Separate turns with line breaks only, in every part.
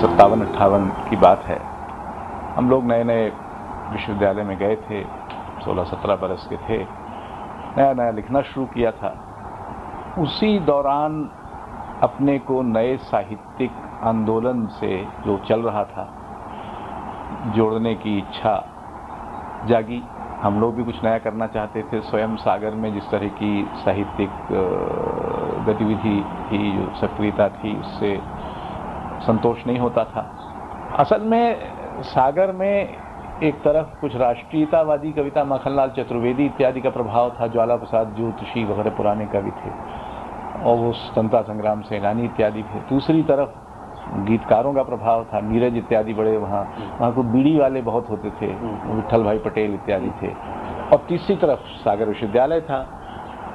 सत्तावन-58 की बात है। हम लोग नए नए विश्वविद्यालय में गए थे, 16-17 बरस के थे, नया नया लिखना शुरू किया था। उसी दौरान अपने को नए साहित्यिक आंदोलन से जो चल रहा था जोड़ने की इच्छा जागी। हम लोग भी कुछ नया करना चाहते थे। स्वयं सागर में जिस तरह की साहित्यिक गतिविधि थी, जो सक्रियता थी, उससे संतोष नहीं होता था। असल में सागर में एक तरफ कुछ राष्ट्रीयतावादी कविता, माखनलाल चतुर्वेदी इत्यादि का प्रभाव था, ज्वाला प्रसाद ज्योतिषी वगैरह पुराने कवि थे, और वो स्वतंत्रता संग्राम सेनानी इत्यादि थे। दूसरी तरफ गीतकारों का प्रभाव था, नीरज इत्यादि बड़े वहाँ को बीड़ी वाले बहुत होते थे, विट्ठल भाई पटेल इत्यादि थे। और तीसरी तरफ सागर विश्वविद्यालय था,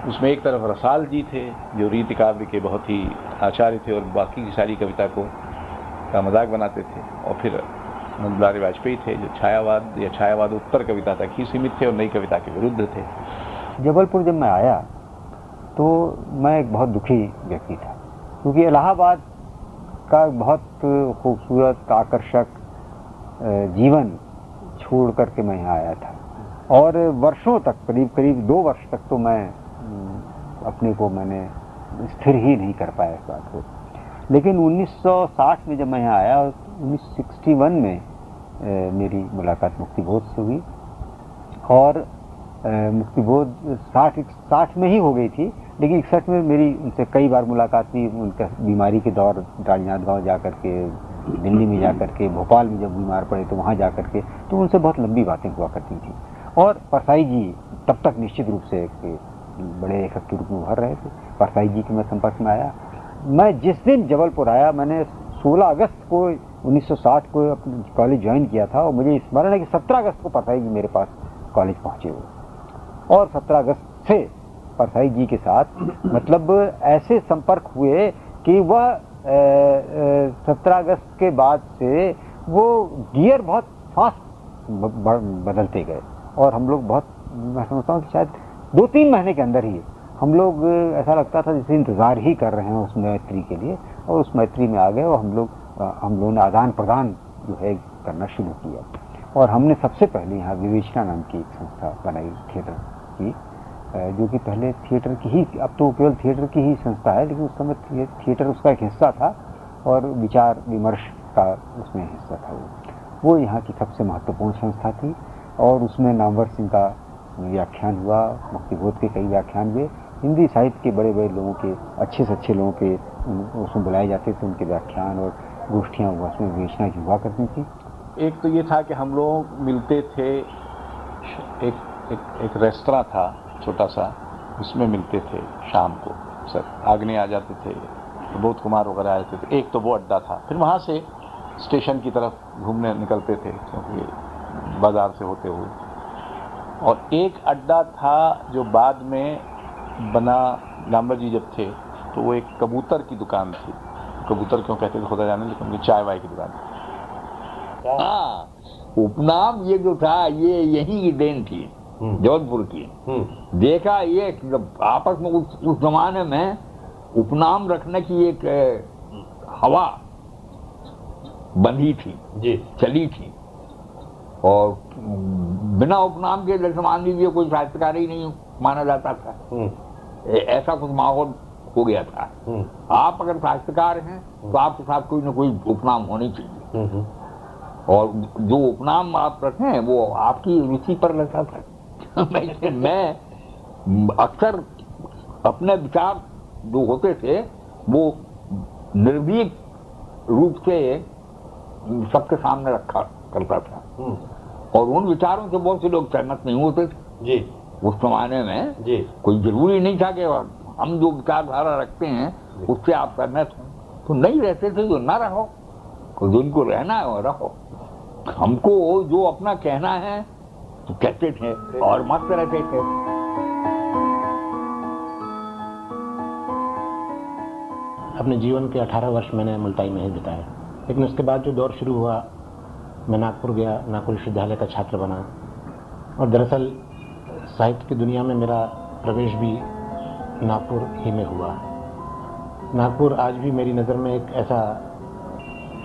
उसमें एक तरफ रसाल जी थे जो रीति काव्य के बहुत ही आचार्य थे और बाकी की सारी कविता का मजाक बनाते थे, और फिर नंद बिहारी वाजपेयी थे जो छायावाद या छायावाद उत्तर कविता तक ही सीमित थे और नई कविता के विरुद्ध थे।
जबलपुर जब मैं आया तो मैं एक बहुत दुखी व्यक्ति था, क्योंकि इलाहाबाद का बहुत खूबसूरत आकर्षक जीवन छोड़ करके मैं यहाँ आया था, और वर्षों तक, करीब करीब 2 वर्ष तक तो मैं अपने को मैंने स्थिर ही नहीं कर पाया इस बात को। लेकिन 1960 में जब मैं यहाँ आया, 1961 में मेरी मुलाकात मुक्तिबोध से हुई, और मुक्तिबोध 60 में ही हो गई थी, लेकिन 61 में मेरी उनसे कई बार मुलाकात हुई। उनका बीमारी के दौर राजनांदगांव जा कर के, दिल्ली में जा कर के, भोपाल में जब बीमार पड़े तो वहाँ जा कर के, तो उनसे बहुत लंबी बातें हुआ करती थी। और परसाई जी तब तक निश्चित रूप से एक बड़े लेखक के रूप में उभर रहे थे। परसाई जी के मैं संपर्क में आया। मैं जिस दिन जबलपुर आया, मैंने 16 अगस्त को 1960 को अपने कॉलेज ज्वाइन किया था, और मुझे स्मरण है कि 17 अगस्त को परसाई जी मेरे पास कॉलेज पहुँचे हुए, और 17 अगस्त से परसाई जी के साथ मतलब ऐसे संपर्क हुए कि वह 17 अगस्त के बाद से वो गियर बहुत फास्ट बदलते गए, और हम लोग बहुत, मैं समझता हूँ कि शायद 2-3 महीने के अंदर ही हम लोग, ऐसा लगता था जैसे इंतज़ार ही कर रहे हैं उस मैत्री के लिए, और उस मैत्री में आ गए, और हम लोगों ने आदान प्रदान जो है करना शुरू किया। और हमने सबसे पहले यहाँ विवेचना नाम की एक संस्था बनाई थिएटर की, जो कि पहले थिएटर की ही, अब तो केवल थिएटर की ही संस्था है, लेकिन उस समय थिएटर उसका एक हिस्सा था, और विचार विमर्श का उसमें हिस्सा था। वो यहाँ की सबसे महत्वपूर्ण संस्था थी, और उसमें नामवर सिंह का व्याख्यान हुआ, मुक्तिबोध के कई व्याख्यान हुए, हिंदी साहित्य के बड़े बड़े लोगों के, अच्छे से अच्छे लोगों के उसमें बुलाए जाते थे, उनके व्याख्यान और गोष्ठियाँ उसमें विवेचना की हुआ करती थी।
एक तो ये था कि हम लोग मिलते थे, एक रेस्तरां था छोटा सा, उसमें मिलते थे शाम को, सर आग्ने आ जाते थे, बोध कुमार वगैरह आ जाते थे। एक तो वो अड्डा था, फिर वहाँ से स्टेशन की तरफ घूमने निकलते थे, क्योंकि बाजार से होते हुए। और एक अड्डा था जो बाद में बना, लांबर जी जब थे तो वो एक कबूतर की दुकान थी। कबूतर क्यों कहते थे खुदा जाने, लेकिन उनकी चाय वाय की दुकान थी।
हाँ, उपनाम ये जो था ये यही की देन थी, जबलपुर की। देखा ये आपस में उस जमाने में उपनाम रखने की एक हवा बंधी थी जी, चली थी, और बिना उपनाम के जैसे मान लीजिए कोई साहित्यकार ही नहीं माना जाता था, ऐसा कुछ माहौल हो गया था। आप अगर साहित्यकार हैं तो आपके साथ कोई ना कोई उपनाम होनी चाहिए, और जो उपनाम आप रखें वो आपकी रुचि पर रहता था। मैं अक्सर अपने विचार जो होते थे वो निर्भीक रूप से सबके सामने रखा करता था, और उन विचारों से बहुत से लोग सहमत नहीं होते थे जी। उस जमाने में जी कोई जरूरी नहीं था कि हम जो विचारधारा रखते हैं उससे आप सहमत हो, तो नहीं रहते थे तो ना रहो, जिनको रहना है वो रहो। हमको जो अपना कहना है तो कहते थे और मस्त रहते थे।
अपने जीवन के 18 वर्ष मैंने मुल्ताई में ही बिताए, लेकिन उसके बाद जो दौर शुरू हुआ, मैं नागपुर गया, नागपुर विश्वविद्यालय का छात्र बना, और दरअसल साहित्य की दुनिया में मेरा प्रवेश भी नागपुर ही में हुआ। नागपुर आज भी मेरी नज़र में एक ऐसा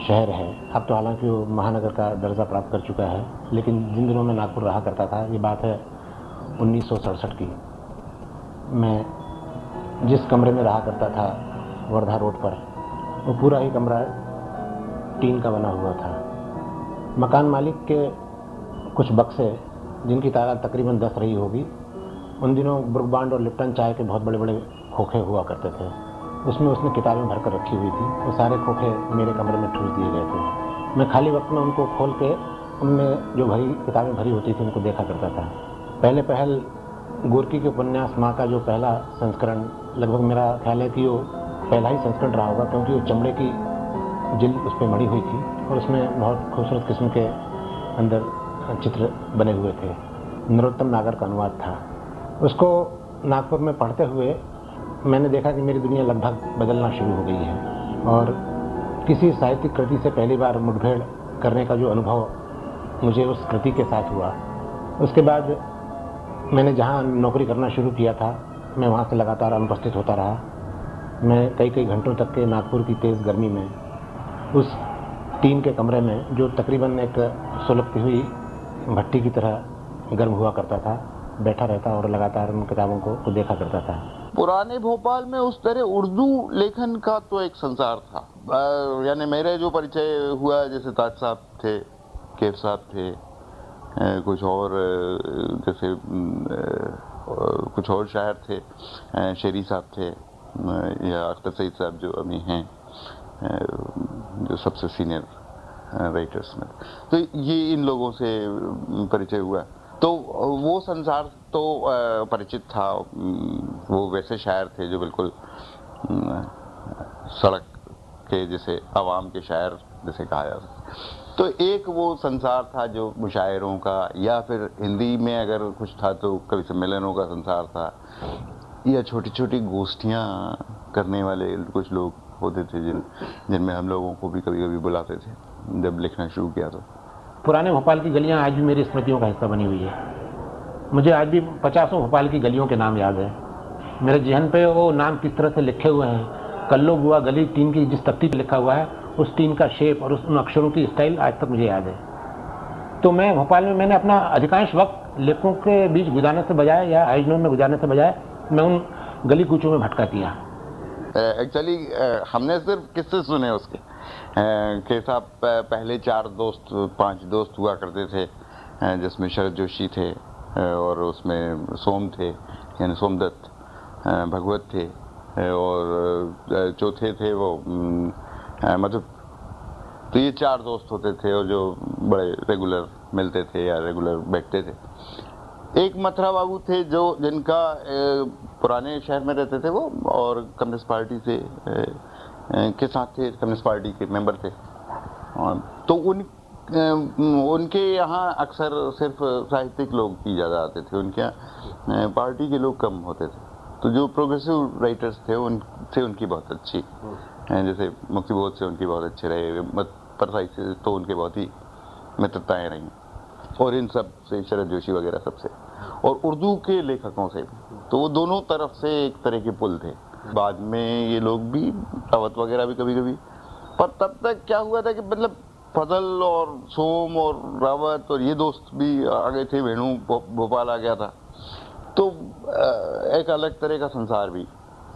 शहर है, अब तो हालांकि वो महानगर का दर्जा प्राप्त कर चुका है, लेकिन जिन दिनों में नागपुर रहा करता था, ये बात है 1967 की। मैं जिस कमरे में रहा करता था वर्धा रोड पर, वो पूरा ही कमरा टीन का बना हुआ था। मकान मालिक के कुछ बक्से, जिनकी तादाद तकरीबन 10 रही होगी, उन दिनों ब्रुक-बांड और लिप्टन चाय के बहुत बड़े बड़े खोखे हुआ करते थे। उसमें उसने किताबें भरकर रखी हुई थी। वो सारे खोखे मेरे कमरे में ठूस दिए गए थे। मैं खाली वक्त में उनको खोल के उनमें जो किताबें भरी होती थी उनको देखा करता था। पहल गोरकी के उपन्यास माँ का जो पहला संस्करण, लगभग मेरा ख्याल है कि वो पहला ही संस्करण रहा होगा, क्योंकि वो चमड़े की जिल्द उस पर मढ़ी हुई थी और उसमें बहुत खूबसूरत किस्म के अंदर चित्र बने हुए थे। नरोत्तम नागर का अनुवाद था। उसको नागपुर में पढ़ते हुए मैंने देखा कि मेरी दुनिया लगभग बदलना शुरू हो गई है, और किसी साहित्यिक कृति से पहली बार मुठभेड़ करने का जो अनुभव मुझे उस कृति के साथ हुआ, उसके बाद मैंने जहाँ नौकरी करना शुरू किया था, मैं वहाँ से लगातार अनुपस्थित होता रहा। मैं कई घंटों तक के नागपुर की तेज़ गर्मी में उस टीन के कमरे में, जो तकरीबन एक सुलगती हुई भट्टी की तरह गर्म हुआ करता था, बैठा रहता और लगातार उन किताबों को देखा करता था।
पुराने भोपाल में उस तरह उर्दू लेखन का तो एक संसार था। यानी मेरे जो परिचय हुआ, जैसे ताज साहब थे, कैफ साहब थे, कुछ और जैसे कुछ और शायर थे, शेरी साहब थे, या अख्तर सईद साहब जो अभी हैं, जो सबसे सीनियर राइटर्स में, तो ये इन लोगों से परिचय हुआ। तो वो संसार तो परिचित था। वो वैसे शायर थे जो बिल्कुल सड़क के जैसे आवाम के शायर जैसे कहा जाता। तो एक वो संसार था जो मुशायरों का, या फिर हिंदी में अगर कुछ था तो कवि सम्मेलनों का संसार था, या छोटी छोटी गोष्ठियाँ करने वाले कुछ लोग होते थे जिनमें हम लोगों को भी कभी कभी बुलाते थे जब लिखना शुरू किया। तो
पुराने भोपाल की गलियां आज भी मेरी स्मृतियों का हिस्सा बनी हुई है। मुझे आज भी 50 भोपाल की गलियों के नाम याद है। मेरे जहन पे वो नाम किस तरह से लिखे हुए हैं। कल्लो बुआ गली टीन की जिस तख्ती पे लिखा हुआ है, उस टीन का शेप और उन अक्षरों की स्टाइल आज तक मुझे याद है। तो मैं भोपाल में मैंने अपना अधिकांश वक्त लेखकों के बीच गुजारने से बजाय या हाइजनों में गुजारने से बजाय मैं उन गली कूचों में भटका किया।
एक्चुअली हमने सिर्फ किस्से सुने उसके के साथ। पहले 5 दोस्त हुआ करते थे, जिसमें शरद जोशी थे और उसमें सोम थे, यानी सोमदत्त, भगवत थे, और चौथे थे वो मधु। तो ये 4 दोस्त होते थे और जो बड़े रेगुलर मिलते थे या रेगुलर बैठते थे। एक मथुरा बाबू थे जो जिनका पुराने शहर में रहते थे वो, और कम्युनिस्ट पार्टी से के साथ थे, कम्युनिस्ट पार्टी के मेंबर थे। तो उनके यहाँ अक्सर सिर्फ साहित्यिक लोग ही ज़्यादा आते थे, उनके यहाँ पार्टी के लोग कम होते थे। तो जो प्रोग्रेसिव राइटर्स थे उनसे उनकी बहुत अच्छी, जैसे मुक्तिबोध से उनकी बहुत अच्छे रहे, परसाई से तो उनके बहुत ही मित्रताएँ रहीं, और इन सब से, शरद जोशी वगैरह सबसे, और उर्दू के लेखकों से। तो वो दोनों तरफ से एक तरह के पुल थे। बाद में ये लोग भी, रावत वगैरह भी कभी कभी, पर तब तक क्या हुआ था कि मतलब फजल और सोम और रावत और ये दोस्त भी आ गए थे, वेणु भोपाल आ गया था, तो एक अलग तरह का संसार भी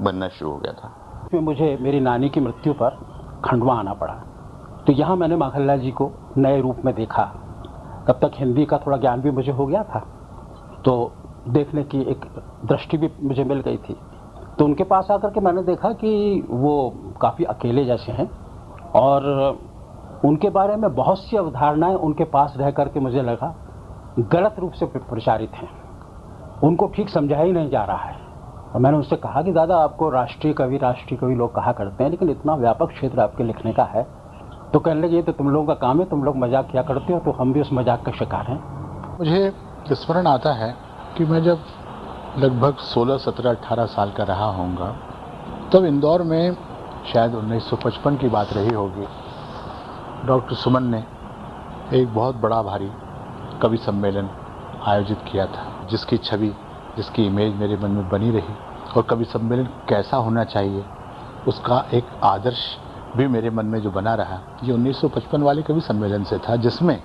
बनना शुरू हो गया था।
मुझे मेरी नानी की मृत्यु पर खंडवा आना पड़ा, तो यहाँ मैंने माखनलाल जी को नए रूप में देखा। तब तक हिंदी का थोड़ा ज्ञान भी मुझे हो गया था, तो देखने की एक दृष्टि भी मुझे मिल गई थी। तो उनके पास आकर के मैंने देखा कि वो काफ़ी अकेले जैसे हैं, और उनके बारे में बहुत सी अवधारणाएं उनके पास रह करके मुझे लगा गलत रूप से प्रचारित हैं, उनको ठीक समझा ही नहीं जा रहा है। और मैंने उनसे कहा कि दादा, आपको राष्ट्रीय कवि लोग कहा करते हैं, लेकिन इतना व्यापक क्षेत्र आपके लिखने का है। तो कहने लगे, ये तो तुम लोगों का काम है, तुम लोग मजाक किया करते हो, तो हम भी उस मजाक का शिकार हैं।
मुझे स्मरण आता है कि मैं जब लगभग 16, 17, 18 साल का रहा होऊंगा, तब इंदौर में शायद 1955 की बात रही होगी, डॉक्टर सुमन ने एक बहुत बड़ा भारी कवि सम्मेलन आयोजित किया था, जिसकी छवि जिसकी इमेज मेरे मन में बनी रही, और कवि सम्मेलन कैसा होना चाहिए उसका एक आदर्श भी मेरे मन में जो बना रहा, ये 1955 वाले कवि सम्मेलन से था, जिसमें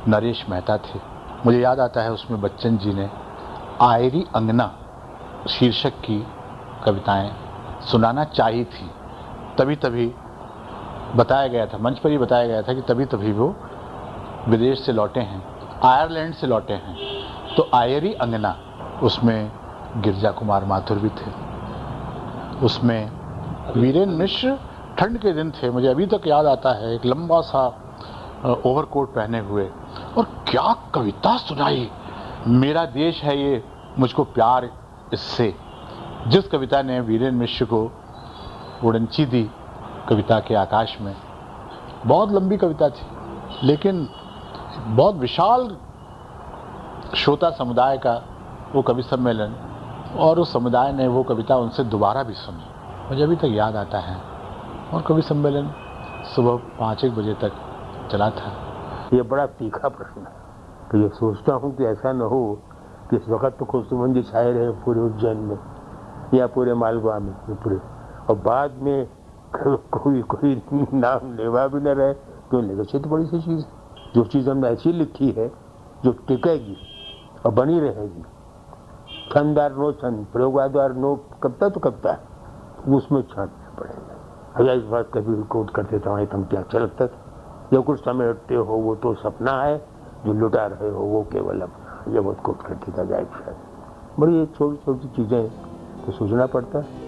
नरेश मेहता थे। मुझे याद आता है उसमें बच्चन जी ने आयरी अंगना शीर्षक की कविताएं सुनाना चाहिए थी। तभी तभी बताया गया था, मंच पर ही बताया गया था कि तभी तभी वो विदेश से लौटे हैं, आयरलैंड से लौटे हैं। तो आयरी अंगना, उसमें गिरजा कुमार माथुर भी थे, उसमें वीरेन मिश्र ठंड के दिन थे, मुझे अभी तक याद आता है, एक लंबा सा ओवरकोट पहने हुए, और क्या कविता सुनाई, मेरा देश है ये मुझको प्यार इससे, जिस कविता ने वीरेन मिश्र को उड़नची दी कविता के आकाश में। बहुत लंबी कविता थी, लेकिन बहुत विशाल श्रोता समुदाय का वो कवि सम्मेलन, और उस समुदाय ने वो कविता उनसे दोबारा भी सुनी, मुझे अभी तक याद आता है। और कवि सम्मेलन सुबह 5-1 बजे तक चला था।
ये बड़ा तीखा प्रश्न है, तो ये सोचता हूँ कि ऐसा न हो कि इस वक्त तो खुशनुमा जी छाए रहे पूरे उज्जैन में या पूरे मालवा में पूरे, और बाद में कोई नाम लेवा भी न रहे। क्यों लेगेसी तो बड़ी सी चीज़ है, जो चीज़ हमने ऐसी लिखी है जो टिकेगी और बनी रहेगी। छंदार नो छंद, प्रयोगाद्वार नो कविता तो कविता है, उसमें छानना पड़ेगा। अगर इस बात कभी कोट करते थे तुम क्या अच्छा लगता था, जो कुछ समेटते हो वो तो सपना है, जो लुटा रहे हो वो केवल अपना, ये बहुत कोट करते था जाए शायद। बड़ी छोटी छोटी चीज़ें तो सोचना पड़ता है।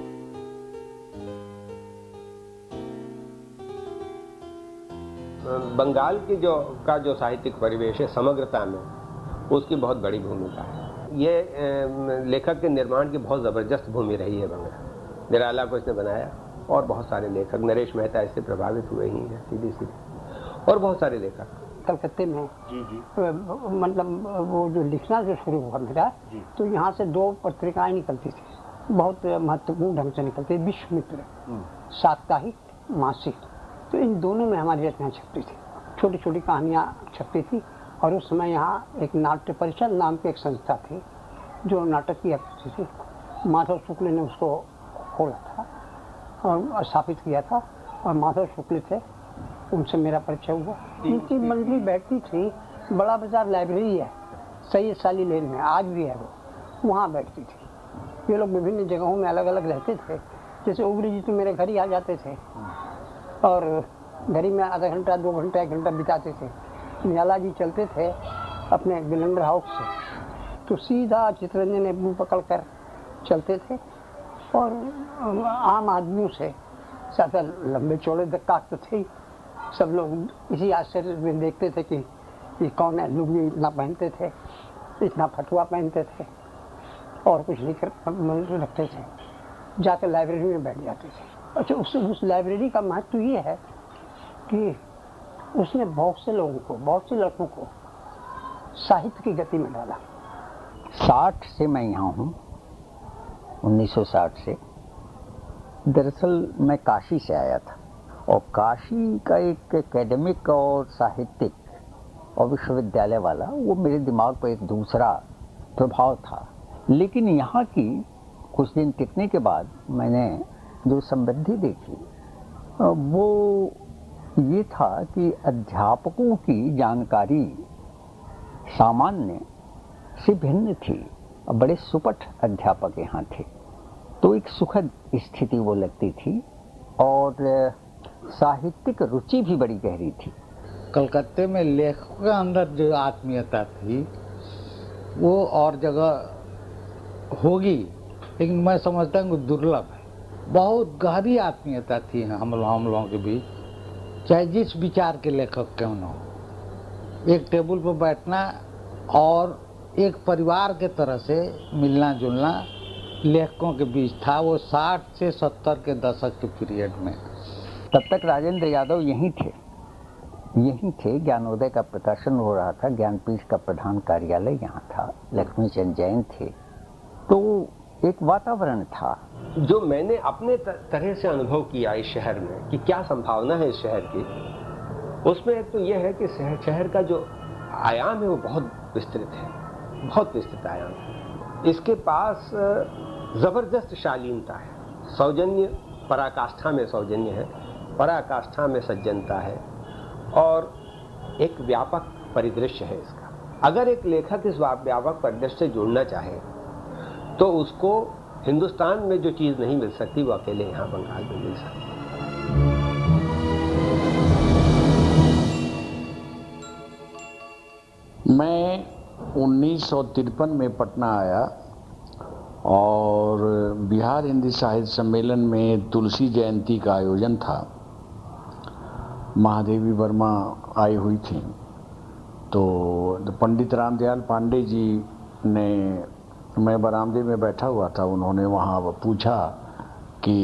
बंगाल की जो साहित्यिक परिवेश है समग्रता में, उसकी बहुत बड़ी भूमिका है। ये लेखक के निर्माण की बहुत ज़बरदस्त भूमि रही है बंगाल। निराला को इसने बनाया, और बहुत सारे लेखक, नरेश मेहता इससे प्रभावित हुए ही हैं सीधी, और बहुत सारे लेखक।
कलकत्ते में मतलब वो जो लिखना जो शुरू हुआ मेरा, तो यहाँ से 2 पत्रिकाएं निकलती थी, बहुत महत्वपूर्ण ढंग से निकलती, विश्व मित्र साप्ताहिक मासिक। तो इन दोनों में हमारी रचनाएं छपती थी, छोटी छोटी कहानियाँ छपती थी। और उस समय यहाँ एक नाट्य परिषद नाम की एक संस्था थी जो नाटक किया करती थी। माधव शुक्ल ने उसको खोला था और स्थापित किया था, और माधव शुक्ल थे, उनसे मेरा परिचय हुआ। उनकी मंडली बैठती थी, बड़ा बाजार लाइब्रेरी है सैयद साली लेन में, आज भी है वो, वहाँ बैठती थी। ये लोग विभिन्न जगहों में अलग अलग रहते थे, जैसे उगरी जी तो मेरे घर ही आ जाते थे, और घर ही में आधा घंटा 2 घंटा 1 घंटा बिताते थे। निराला जी चलते थे अपने बिलेंडर हाउस से, तो सीधा चित्तरंजन एवेन्यू पकड़ कर चलते थे, और आम आदमियों से ज़्यादा लंबे चौड़े धक्का तो थे, सब लोग इसी आश्चर्य में देखते थे कि ये कौन है। लुंगी इतना पहनते थे, इतना फटुआ पहनते थे, और कुछ लिख रखते थे, जाकर लाइब्रेरी में बैठ जाते थे। अच्छा, उस लाइब्रेरी का महत्व ये है कि उसने बहुत से लोगों को, बहुत से लड़कों को साहित्य की गति में डाला।
60 से मैं यहाँ हूँ, 1960 से। दरअसल मैं काशी से आया था, और काशी का एक एकेडमिक और साहित्यिक और विश्वविद्यालय वाला, वो मेरे दिमाग पर एक दूसरा प्रभाव था। लेकिन यहाँ की कुछ दिन टिकने के बाद मैंने जो समृद्धि देखी वो ये था कि अध्यापकों की जानकारी सामान्य से भिन्न थी, बड़े सुपट अध्यापक यहाँ थे, तो एक सुखद स्थिति वो लगती थी, और साहित्यिक रुचि भी बड़ी गहरी थी।
कलकत्ते में लेखकों के अंदर जो आत्मीयता थी वो और जगह होगी, लेकिन मैं समझता हूँ दुर्लभ है। बहुत गहरी आत्मीयता थी हम लोगों के बीच, चाहे जिस विचार के लेखक क्यों न हो। एक टेबल पर बैठना और एक परिवार के तरह से मिलना जुलना लेखकों के बीच था, वो 60 से 70 के दशक के पीरियड में।
तब तक राजेंद्र यादव यहीं थे। ज्ञानोदय का प्रकाशन हो रहा था, ज्ञानपीठ का प्रधान कार्यालय यहाँ था, लक्ष्मी चंद जैन थे, तो एक वातावरण था।
जो मैंने अपने तरह से अनुभव किया इस शहर में कि क्या संभावना है इस शहर की, उसमें एक तो यह है कि शहर का जो आयाम है वो बहुत विस्तृत है, बहुत विस्तृत आयाम है। इसके पास ज़बरदस्त शालीनता है, सौजन्य, पराकाष्ठा में सौजन्य है, पराकाष्ठा में सज्जनता है और एक व्यापक परिदृश्य है इसका। अगर एक लेखक इस व्यापक परिदृश्य से जुड़ना चाहे तो उसको हिंदुस्तान में जो चीज़ नहीं मिल सकती वो अकेले यहाँ बंगाल में मिल सकती है।
मैं 1953 में पटना आया और बिहार हिंदी साहित्य सम्मेलन में तुलसी जयंती का आयोजन था। महादेवी वर्मा आई हुई थी, तो पंडित रामदयाल पांडे जी ने, मैं बरामदे में बैठा हुआ था, उन्होंने वहाँ पूछा कि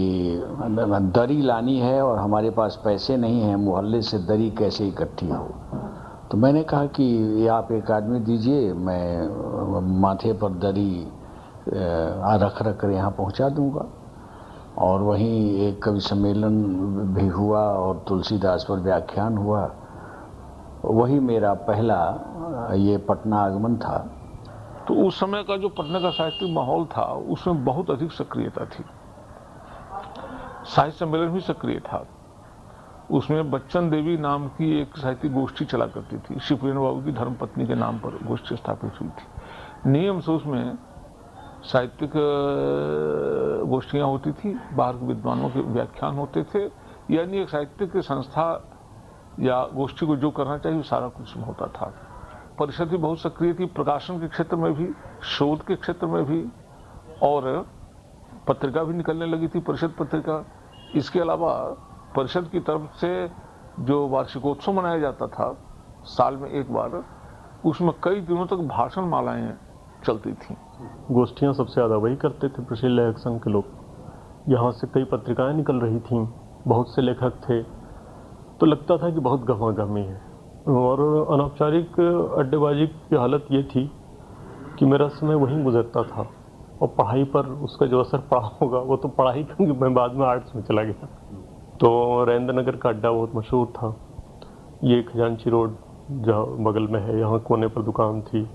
दरी लानी है और हमारे पास पैसे नहीं हैं, मोहल्ले से दरी कैसे इकट्ठी हो। तो मैंने कहा कि ये आप एक आदमी दीजिए, मैं माथे पर दरी रख कर यहाँ पहुँचा दूँगा। और वहीं एक कवि सम्मेलन भी हुआ और तुलसीदास पर व्याख्यान हुआ। वही मेरा पहला ये पटना आगमन था।
तो उस समय का जो पटना का साहित्यिक माहौल था उसमें बहुत अधिक सक्रियता थी। साहित्य सम्मेलन भी सक्रिय था। उसमें बच्चन देवी नाम की एक साहित्यिक गोष्ठी चला करती थी। शिवप्रिय बाबू की धर्मपत्नी के नाम पर गोष्ठी स्थापित हुई थी। नियम से उसमें साहित्यिक गोष्ठियाँ होती थी, बाहर के विद्वानों के व्याख्यान होते थे, यानी एक साहित्यिक संस्था या गोष्ठी को जो करना चाहिए सारा कुछ होता था। परिषद भी बहुत सक्रिय थी, प्रकाशन के क्षेत्र में भी, शोध के क्षेत्र में भी, और पत्रिका भी निकलने लगी थी, परिषद पत्रिका। इसके अलावा परिषद की तरफ से जो वार्षिकोत्सव मनाया जाता था साल में एक बार, उसमें कई दिनों तक भाषण मालाएं चलती थीं।
गोष्ठियाँ सबसे ज़्यादा वही करते थे प्रसिद्ध लेखक संघ के लोग। यहाँ से कई पत्रिकाएं निकल रही थीं, बहुत से लेखक थे, तो लगता था कि बहुत गहमा-गहमी है। और अनौपचारिक अड्डेबाजी की हालत ये थी कि मेरा समय वहीं गुजरता था और पढ़ाई पर उसका जो असर पड़ा होगा वो तो पढ़ाई, क्योंकि मैं बाद में आर्ट्स में चला गया। तो रैंद्र नगर का अड्डा बहुत मशहूर था। ये खजांची रोड जहाँ बगल में है, यहाँ कोने पर दुकान थी।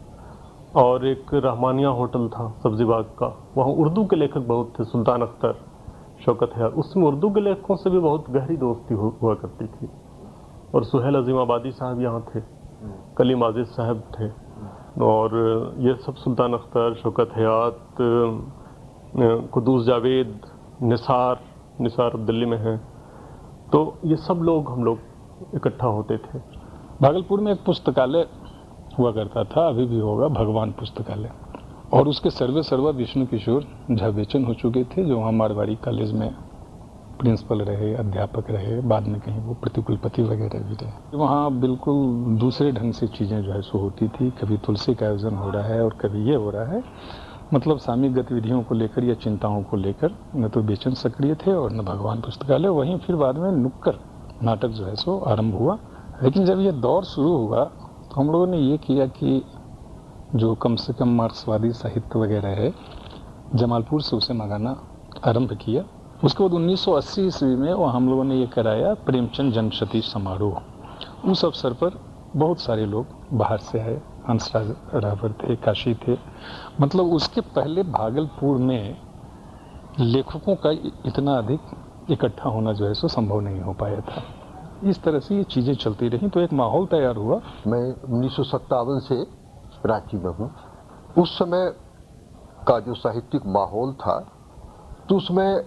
और एक रहमानिया होटल था सब्जी बाग का, वहाँ उर्दू के लेखक बहुत थे, सुल्तान अख्तर, शौकत है। उसमें उर्दू के लेखकों से भी बहुत गहरी दोस्ती हुआ करती थी। और सुहेल अजीमाबादी साहब यहाँ थे, कलीम आजिज साहब थे, और ये सब सुल्तान अख्तर, शौकत हयात, कुदूस जावेद, निसार दिल्ली में है। तो ये सब लोग, हम लोग इकट्ठा होते थे।
भागलपुर में एक पुस्तकालय हुआ करता था, अभी भी होगा, भगवान पुस्तकालय, और उसके सर्वा विष्णु किशोर झा बेचन हो चुके थे, जो वहाँ मारवाड़ी कॉलेज में प्रिंसिपल रहे, अध्यापक रहे, बाद में कहीं वो प्रतिकुलपति वगैरह भी रहे। वहाँ बिल्कुल दूसरे ढंग से चीज़ें जो है सो होती थी। कभी तुलसी का आयोजन हो रहा है और कभी ये हो रहा है, मतलब सामूहिक गतिविधियों को लेकर या चिंताओं को लेकर न तो बेचन सक्रिय थे और न भगवान पुस्तकालय। वहीं फिर बाद में नुक्कड़ नाटक जो है सो आरंभ हुआ। लेकिन जब ये दौर शुरू हुआ तो हम लोगों ने ये किया कि जो कम से कम मार्क्सवादी साहित्य वगैरह है, जमालपुर से उसे मंगाना आरंभ किया। उसके बाद 1980 ईस्वी में वो हम लोगों ने ये कराया प्रेमचंद जन्मशती समारोह। उस अवसर पर बहुत सारे लोग बाहर से आए, हंसराज रावत थे, काशी थे। मतलब उसके पहले भागलपुर में लेखकों का इतना अधिक इकट्ठा होना जो है सो संभव नहीं हो पाया था। इस तरह से ये चीज़ें चलती रहीं, तो एक माहौल तैयार हुआ।
मैं 1957 से रांची में हूँ। उस समय का जो साहित्यिक माहौल था, तो उसमें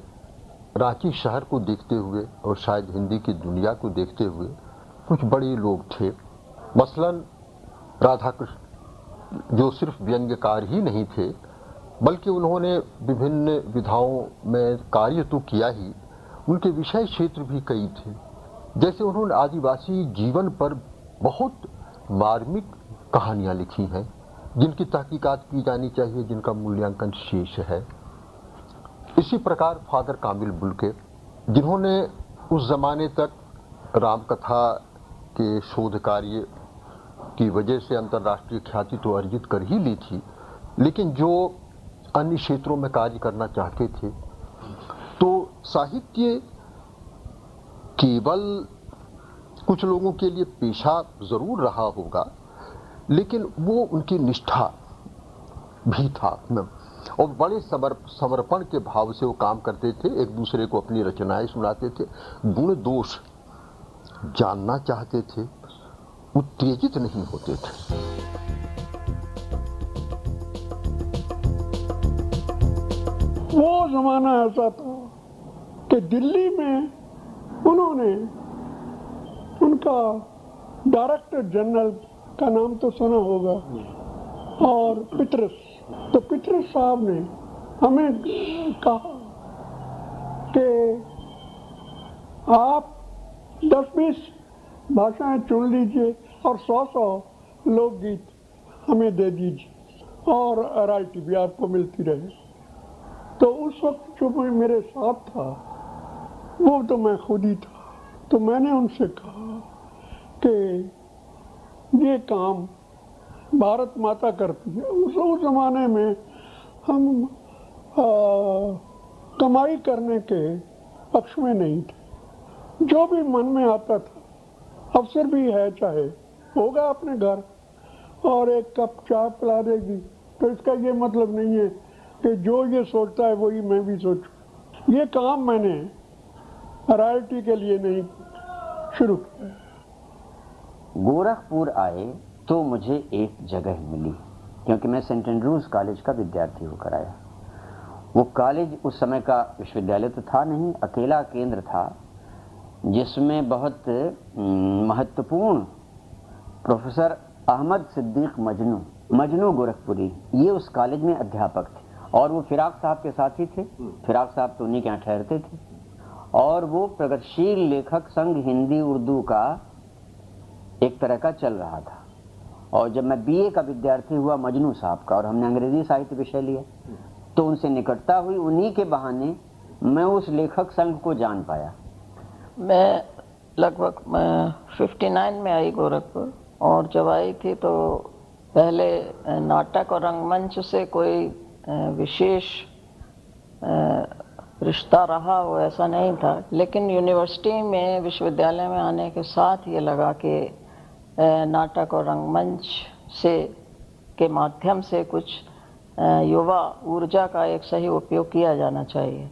रांची शहर को देखते हुए और शायद हिंदी की दुनिया को देखते हुए कुछ बड़े लोग थे। मसलन राधाकृष्ण, जो सिर्फ व्यंग्यकार ही नहीं थे, बल्कि उन्होंने विभिन्न विधाओं में कार्य तो किया ही, उनके विषय क्षेत्र भी कई थे। जैसे उन्होंने आदिवासी जीवन पर बहुत मार्मिक कहानियाँ लिखी हैं, जिनकी तहकीकात की जानी चाहिए, जिनका मूल्यांकन शेष है। इसी प्रकार फादर कामिल बुल्के, जिन्होंने उस ज़माने तक रामकथा के शोध कार्य की वजह से अंतर्राष्ट्रीय ख्याति तो अर्जित कर ही ली थी, लेकिन जो अन्य क्षेत्रों में कार्य करना चाहते थे, तो साहित्य केवल कुछ लोगों के लिए पेशा जरूर रहा होगा, लेकिन वो उनकी निष्ठा भी था। और बड़े समर्पण के भाव से वो काम करते थे, एक दूसरे को अपनी रचनाएं सुनाते थे, गुण दोष जानना चाहते थे, उत्तेजित नहीं होते थे।
वो जमाना ऐसा था कि दिल्ली में उन्होंने उनका डायरेक्टर जनरल का नाम तो सुना होगा, और पिटरस, तो पिटरस साहब ने हमें कहा कि आप 10-20 भाषाएं चुन लीजिए और 100 लोकगीत हमें दे दीजिए और रॉयल्टी भी आपको मिलती रहे। तो उस वक्त जो मेरे साथ था वो तो मैं खुद ही था, तो मैंने उनसे कहा कि ये काम भारत माता करती है। उस ज़माने में हम कमाई करने के पक्ष में नहीं थे, जो भी मन में आता था, अफसर भी है चाहे होगा अपने घर और एक कप चाय पिला देगी, तो इसका ये मतलब नहीं है कि जो ये सोचता है वही मैं भी सोचूं। ये काम मैंने रॉयल्टी के लिए नहीं शुरू किया।
गोरखपुर आए तो मुझे एक जगह मिली, क्योंकि मैं सेंट एंड्रूज कॉलेज का विद्यार्थी होकर आया। वो कॉलेज उस समय का विश्वविद्यालय तो था नहीं, अकेला केंद्र था जिसमें बहुत महत्वपूर्ण प्रोफेसर अहमद सिद्दीक मजनू गोरखपुरी, ये उस कॉलेज में अध्यापक थे, और वो फिराक साहब के साथ ही थे। फिराक साहब तो उन्हीं के यहाँ ठहरते थे, और वो प्रगतिशील लेखक संघ हिंदी उर्दू का एक तरह का चल रहा था। और जब मैं बीए का विद्यार्थी हुआ मजनू साहब का, और हमने अंग्रेजी साहित्य विषय लिया, तो उनसे निकटता हुई, उन्हीं के बहाने मैं उस लेखक संघ को जान पाया।
मैं लगभग 59 में आई गोरखपुर, और जब आई थी तो पहले नाटक और रंगमंच से कोई विशेष रिश्ता रहा वो ऐसा नहीं था, लेकिन यूनिवर्सिटी में विश्वविद्यालय में आने के साथ ये लगा कि नाटक और रंगमंच से के माध्यम से कुछ युवा ऊर्जा का एक सही उपयोग किया जाना चाहिए,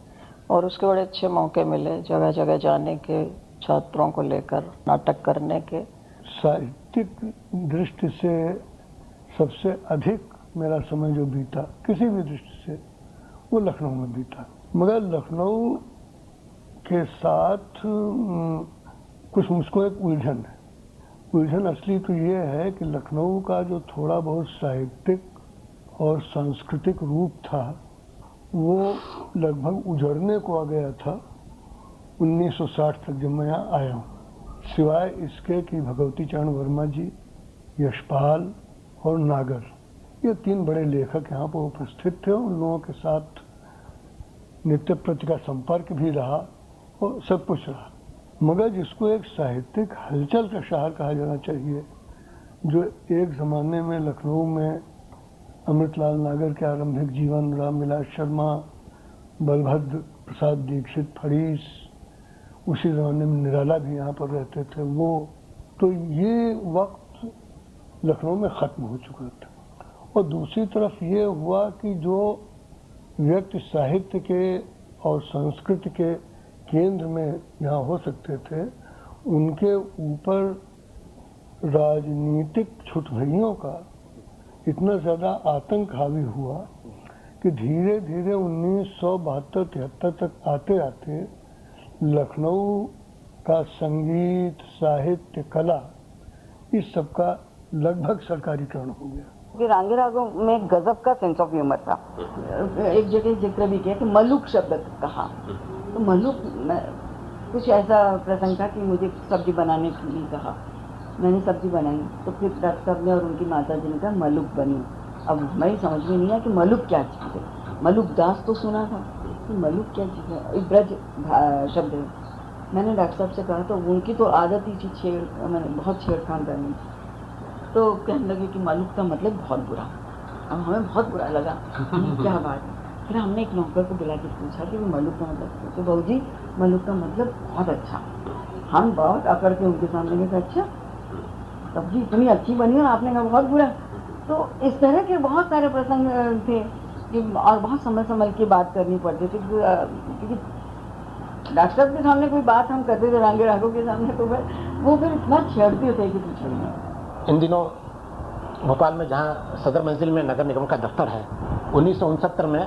और उसके बड़े अच्छे मौके मिले जगह जगह जाने के, छात्रों को लेकर नाटक करने के।
साहित्यिक दृष्टि से सबसे अधिक मेरा समय जो बीता किसी भी दृष्टि से वो लखनऊ में बीता, मगर लखनऊ के साथ कुछ मुझको एक उलझन है। उलझन असली तो ये है कि लखनऊ का जो थोड़ा बहुत साहित्यिक और सांस्कृतिक रूप था वो लगभग उजड़ने को आ गया था 1960 तक जब मैं यहाँ आया हूँ, सिवाय इसके कि भगवती चरण वर्मा जी, यशपाल और नागर, ये 3 बड़े लेखक यहाँ पर उपस्थित थे। उन लोगों के साथ नित्य प्रति का संपर्क भी रहा और सब कुछ रहा, मगर जिसको एक साहित्यिक हलचल का शहर कहा जाना चाहिए, जो एक ज़माने में लखनऊ में अमृतलाल नागर के आरंभिक जीवन, रामविलास शर्मा, बलभद्र प्रसाद दीक्षित फड़ीस, उसी ज़माने में निराला भी यहाँ पर रहते थे वो, तो ये वक्त लखनऊ में ख़त्म हो चुका था। और दूसरी तरफ ये हुआ कि जो व्यक्ति साहित्य के और संस्कृति के केंद्र में यहाँ हो सकते थे, उनके ऊपर राजनीतिक छुटभइयों का इतना ज़्यादा आतंक हावी हुआ कि धीरे धीरे 1972-73 तक आते आते लखनऊ का संगीत, साहित्य, कला, इस सब का लगभग सरकारीकरण हो गया।
रांगे रागों में गजब का सेंस ऑफ ह्यूमर था। एक जगह जिक्र भी किया कि मलुक शब्द कहा, तो मलुक कुछ ऐसा प्रसंग था कि मुझे सब्जी बनाने के लिए कहा, मैंने सब्जी बनाई, तो फिर डॉक्टर साहब ने और उनकी माता जी ने कहा मलुक बनी। अब मैं समझ में नहीं आया कि मलुक क्या चीज़ है। मलुक दास तो सुना था, कि मलुक क्या चीज़ है, एक ब्रज शब्द है। मैंने डॉक्टर साहब से कहा, तो उनकी तो आदत ही थी मैंने बहुत छेड़खान करनी, तो कहने लगे कि मलुक का मतलब बहुत बुरा। अब हमें बहुत बुरा लगा, क्या बात है। फिर हमने एक नौकर को बुला के पूछा कि मलुक का मतलब, तो बहू जी मलुक का मतलब बहुत अच्छा। हम बहुत अकड़ के उनके सामने में कहा, अच्छा सब्जी इतनी अच्छी बनी और आपने कहा बहुत बुरा। तो इस तरह के बहुत सारे प्रसंग थे। कि और बहुत संभल की बात करनी पड़ती थी, क्योंकि डॉक्टर साहब के सामने कोई बात हम करते थे रंगे रागों के सामने, तो वो फिर इतना छेड़ते थे कि पूछो नहीं।
इन दिनों भोपाल में जहाँ सदर मंजिल में नगर निगम का दफ्तर है, 1969 में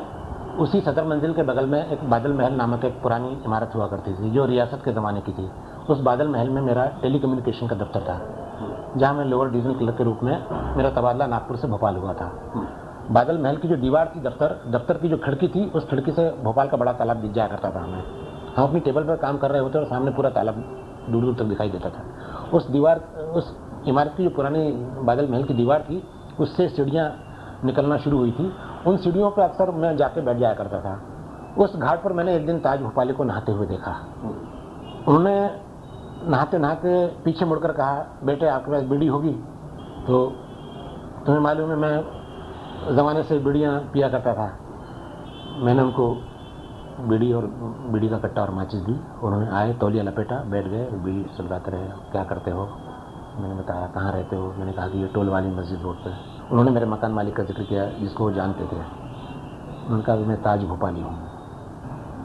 उसी सदर मंजिल के बगल में एक बादल महल नामक एक पुरानी इमारत हुआ करती थी जो रियासत के ज़माने की थी। उस बादल महल में मेरा टेलीकम्युनिकेशन का दफ्तर था, जहाँ मैं लोअर डिवीजन क्लर्क के रूप में मेरा तबादला नागपुर से भोपाल हुआ था। बादल महल की जो दीवार थी, दफ्तर की जो खिड़की थी, उस खिड़की से भोपाल का बड़ा तालाब दिख जाया करता था हमें। हम अपनी टेबल पर काम कर रहे होते और सामने पूरा तालाब दूर दूर तक दिखाई देता था। उस इमारत की जो पुरानी बादल महल की दीवार थी, उससे सीढ़ियाँ निकलना शुरू हुई थी। उन सीढ़ियों पर अक्सर मैं जाके बैठ जाया करता था। उस घाट पर मैंने एक दिन ताज भोपाली को नहाते हुए देखा। उन्होंने नहाते नहाते पीछे मुड़कर कहा, बेटे आपके पास बीड़ी होगी? तो तुम्हें मालूम है मैं ज़माने से बीड़ियाँ पिया करता था। मैंने उनको बीड़ी का कट्टा और माचिस दी। उन्होंने आए, तौलिया लपेटा, बैठ गए, बीड़ी सुलगाते रहे। क्या करते हो? मैंने बताया। कहाँ रहते हो? मैंने कहा कि ये टोल वाली मस्जिद रोड पे। उन्होंने मेरे मकान मालिक का जिक्र किया जिसको वो जानते थे। उन्होंने कहा मैं ताज भोपाली हूँ।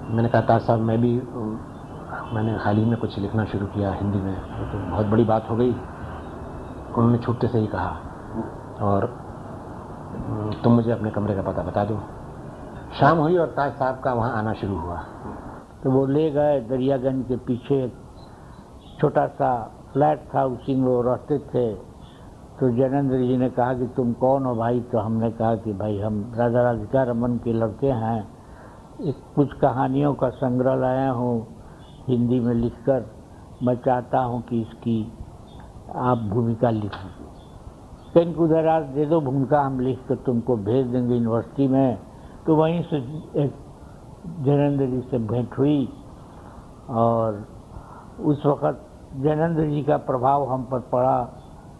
मैंने कहा ताज साहब मैंने हाल ही में कुछ लिखना शुरू किया हिंदी में, तो बहुत बड़ी बात हो गई। उन्होंने छुपते से ही कहा, और तुम मुझे अपने कमरे का पता बता दो। शाम हुई और ताज साहब का वहाँ आना शुरू हुआ।
तो वो ले गए दरियागंज के पीछे छोटा सा फ्लैट था, उसी में वो रहते थे। तो जैनेंद्र जी ने कहा कि तुम कौन हो भाई? तो हमने कहा कि भाई हम राजा राधिका रमन के लड़के हैं, कुछ कहानियों का संग्रह लाया हूँ हिंदी में लिखकर, मैं चाहता हूँ कि इसकी आप भूमिका लिख दीजिए। पेन को दराज दे दो, भूमिका हम लिख कर तुमको भेज देंगे यूनिवर्सिटी में। तो वहीं से एक जैनेंद्र जी से भेंट हुई, और उस वक़्त जैनेंद्र जी का प्रभाव हम पर पड़ा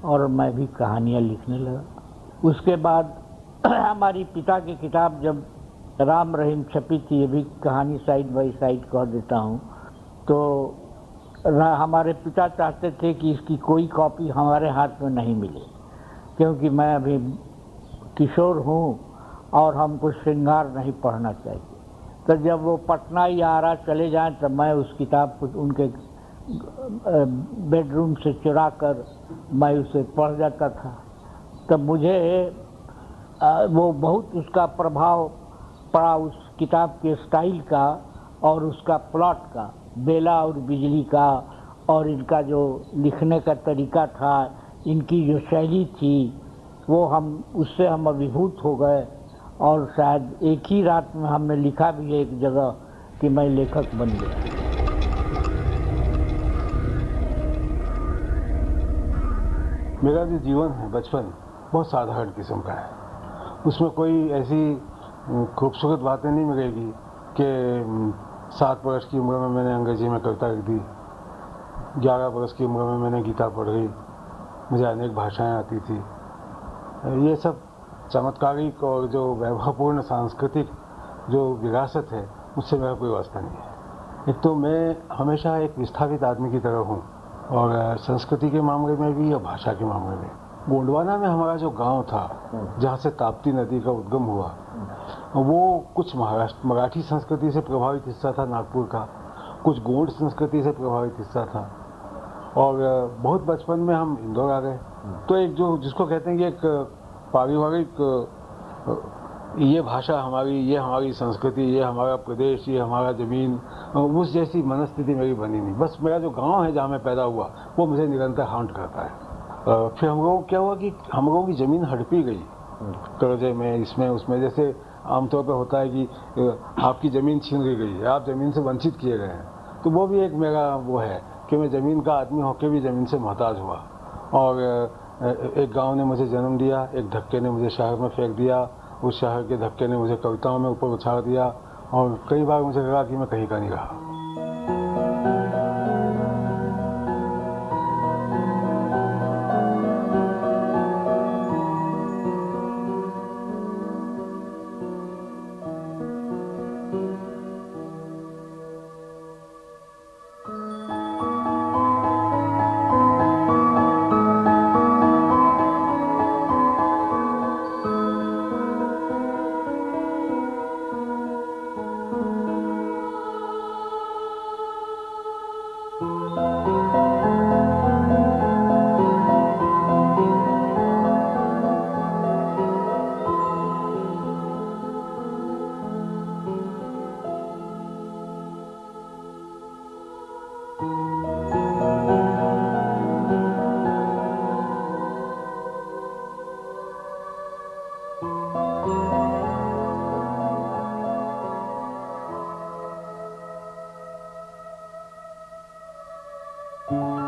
और मैं भी कहानियाँ लिखने लगा। उसके बाद हमारी पिता की किताब जब राम रहीम छपी थी, ये भी कहानी साइड बाई साइड कह देता हूँ, तो हमारे पिता चाहते थे कि इसकी कोई कॉपी हमारे हाथ में नहीं मिले, क्योंकि मैं अभी किशोर हूँ और हमको श्रृंगार नहीं पढ़ना चाहिए। तो जब वो पटना या आरा चले जाएं तो मैं उस किताब को उनके बेडरूम से चुरा कर मैं उसे पढ़ जाता था। तब मुझे वो बहुत उसका प्रभाव पड़ा उस किताब के स्टाइल का और उसका प्लॉट का, बेला और बिजली का, और इनका जो लिखने का तरीका था, इनकी जो शैली थी, वो उससे हम अभिभूत हो गए। और शायद एक ही रात में हमने लिखा भी है एक जगह कि मैं लेखक बन गया।
मेरा जो जीवन है, बचपन बहुत साधारण किस्म का है। उसमें कोई ऐसी खूबसूरत बातें नहीं मिलेगी कि 7 वर्ष की उम्र में मैंने अंग्रेजी में कविता लिख दी, 11 वर्ष की उम्र में मैंने गीता पढ़ी, मुझे अनेक भाषाएं आती थी। ये सब चमत्कारिक और जो वैभवपूर्ण सांस्कृतिक जो विरासत है, उससे मेरा कोई वास्ता नहीं है। एक तो मैं हमेशा एक विस्थापित आदमी की तरह हूँ, और संस्कृति के मामले में भी और भाषा के मामले में। गोंडवाना में हमारा जो गांव था, जहाँ से ताप्ती नदी का उद्गम हुआ, वो कुछ मराठी संस्कृति से प्रभावित हिस्सा था नागपुर का, कुछ गोंड संस्कृति से प्रभावित हिस्सा था। और बहुत बचपन में हम इंदौर आ गए, तो एक जो जिसको कहते हैं कि एक पारिवारिक, ये भाषा हमारी, ये हमारी संस्कृति, ये हमारा प्रदेश, ये हमारा ज़मीन, उस जैसी मनस्थिति मेरी बनी नहीं। बस मेरा जो गांव है जहाँ मैं पैदा हुआ, वो मुझे निरंतर हाउंट करता है। फिर हम लोगों को क्या हुआ कि हम लोगों की ज़मीन हड़पी गई कर्जे में, इसमें उसमें। जैसे आमतौर पर होता है कि आपकी ज़मीन छीन ली गई है, आप ज़मीन से वंचित किए गए हैं। तो वो भी एक मेरा वो है कि मैं ज़मीन का आदमी होकर भी ज़मीन से मोहताज हुआ। और एक गांव ने मुझे जन्म दिया, एक धक्के ने मुझे शहर में फेंक दिया, उस शहर के धक्के ने मुझे कविताओं में ऊपर उछाल दिया, और कई बार मुझे लगा कि मैं कहीं का नहीं रहा।
है।